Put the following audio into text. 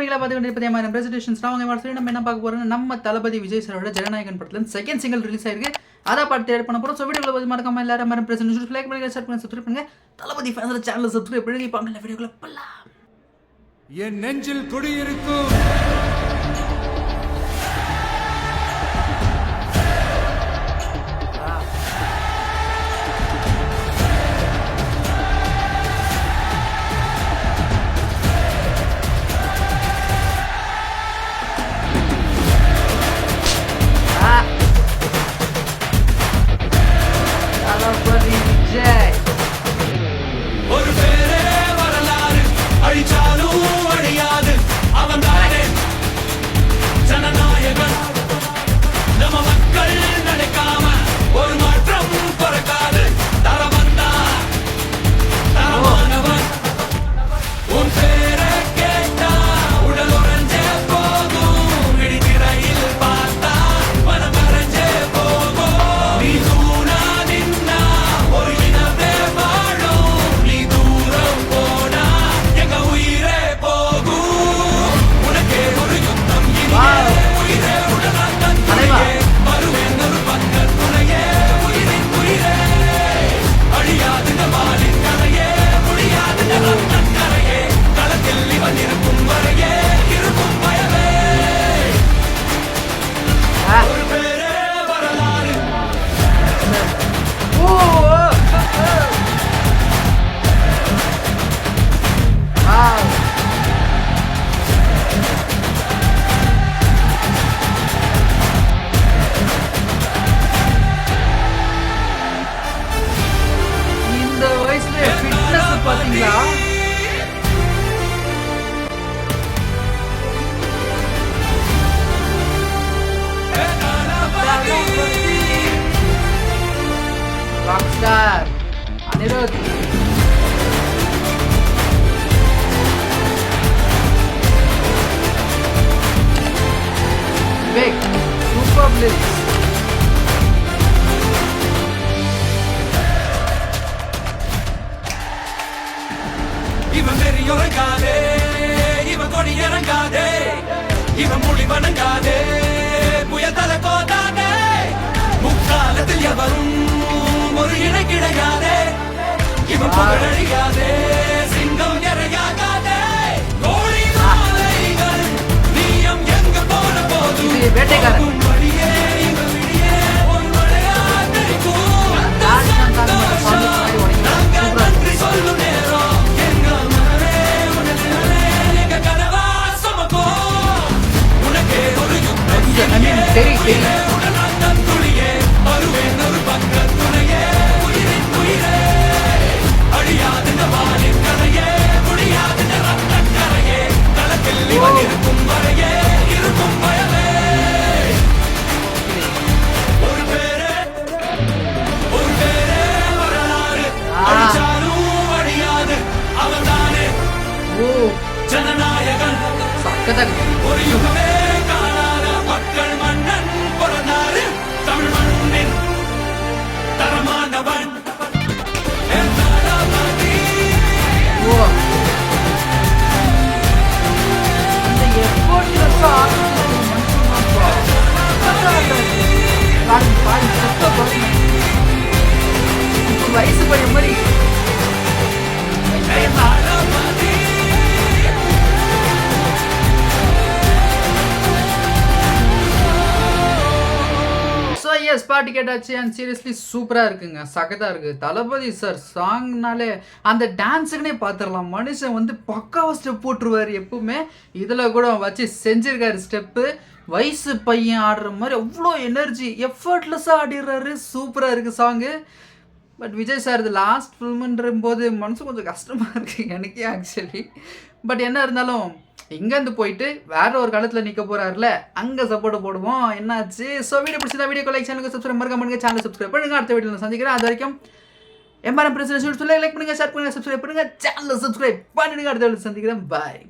சினிமாவிகளை பார்த்து கொண்டிருப்பதே பிரசன்டேஷன்ஸ் நம்ம என்ன பார்க்க போறோம், நம்ம தளபதி விஜய் சாரோட ஜனநாயகன் படத்துல செகண்ட் சிங்கிள் ரிலீஸ் ஆயிருக்கு. அதை பார்த்து தேர்ட் பண்ண போறோம். ஸோ வீடியோவில் பார்த்து மறக்காம எல்லாரும் மாதிரி பிரசன்டேஷன் லைக் பண்ணுங்க, ஷேர் பண்ணுங்க, சப்ஸ்கிரைப் பண்ணுங்க. தளபதி ஃபேன்ஸ் சேனலை சப்ஸ்கிரைப் பண்ணி பாருங்க. வீடியோக்குள்ள போலாம். என் நெஞ்சில் குடியிருக்கும் ஒரு பேரே வரலாறு அழிச்சாலும் அழியாது அவன் தானே ஜனநாயகன். நம்ம மக்கள் நினைக்காம ஒரு மாற்றம் பிறக்காது. தரவந்தா தரமானவன். உன் பேரை கேட்டா உடல் உறைஞ்சே போகும். விழித்திரையில் பார்த்தா மனம் மறைஞ்சே போகும். நீ தூணா நின்னா ஒரு இனமே வாழும். நீ தூரம் போனா எங்க உயிரே போகும். உனக்கே ஒரு யுத்தம் இனியே. உயிரே உடலாட்டம் துணையே. வருவேன் ஒரு பக்கத் துணையே. உயிரின் உயிரே அழியாது வாலின் கரையே. முடியாது ரத்தன் கரையே. களத்தில் இவன் இருக்கும் வரையே இருக்கும் பயமே. ஒரு பேரே வரலாறு இந்த வயசுல ஃபிட்னஸ் பாத்தீங்களா? Rockstar Anirudh Vivek super bliss. இவன் வெறி உறங்காதே. இவன் கொடி இறங்காதே. இவன் மொழி வணங்காதே. புயல் தலை கோதாதே. முக்காலத்தில் எவரும் ஒரு இணை கிடையாதே. இவன் புகழழியாதே. சிங்கம் இறையாகாதே. கோழி மாலைகள் நீயம் எங்க போன போதும் இது வேட்டைக்காரன். போகும் வழியே இவன் விழியே ஒரு மழையா தெரிக்கும். நாங்க நன்றி சொல்லும் நேரம். எங்க மனமே உனதிலே எங்க கனவா சுமக்கும். உனக்கே ஒரு யுத்தம் இனியே. சரி. உடலாட்டம் துளியே. வருவேன் ஒரு பக்கத் துணையே. உயிரின் உயிரே அழியாது வாலின் கரையே. முடியாது ரத்தன் கரையே. களத்தில் இவன் இருக்கும் வரையே இருக்கும் பயமே. ஒரு பேரே வரலாறு அழிச்சாலும் அழியாது அவன் தானே ஓ ஜனநாயகன். சக்கதா ஒரு யுகமே காணாத மக்கள் மன்னன் பிறந்தாரு. தமிழ் மண்ணின் தரமானவன். என் தளபதி. ஓ அந்த எஃபோர்ட்ல வயசு பையன் மாதிரி என் தளபதி. ஸோ எஸ் பாட்டு கேட்டாச்சு. அண்ட் சீரியஸ்லி சூப்பராக இருக்குங்க, சகதாக இருக்குது. தளபதி சார் சாங்னாலே அந்த டான்ஸுக்குனே பார்த்துடலாம். மனுஷன் வந்து பக்காவாக ஸ்டெப் போட்டுருவார் எப்பவுமே. இதில் கூட வச்சு செஞ்சிருக்காரு ஸ்டெப்பு. வயசு பையன் ஆடுற மாதிரி அவ்வளோ எனர்ஜி எஃபர்ட்லெஸ்ஸாக ஆடிடுறாரு. சூப்பராக இருக்குது சாங்கு. பட் விஜய் சார் இது லாஸ்ட் ஃபில்முன்ற போது மனசு கொஞ்சம் கஷ்டமாக இருக்குது எனக்கே ஆக்சுவலி. பட் என்ன இருந்தாலும் இங்கேருந்து போயிட்டு வேற ஒரு காலத்தில் நிற்க போகிறாருல, அங்கே சப்போர்ட் போடுவோம். என்னாச்சு? ஸோ வீடியோ பிடிச்சதா வீடியோ லைக் சேனலுக்கு சப்ஸ்கிரைப் பண்ணுங்க, சேனல் சப்ஸ்கிரைப் பண்ணுங்க. அடுத்த வீடியோவில் சந்திக்கிறேன். அது வரைக்கும் எம்ஆர்எம் பிரச்சனை லைக் பண்ணுங்க, ஷேர் பண்ணுங்க, சப்ஸ்கிரைப் பண்ணுங்க, சேனல் சப்ஸ்கிரைப் பண்ணிடுங்க. அடுத்த வீடியோ சந்திக்கிறேன். பாய்.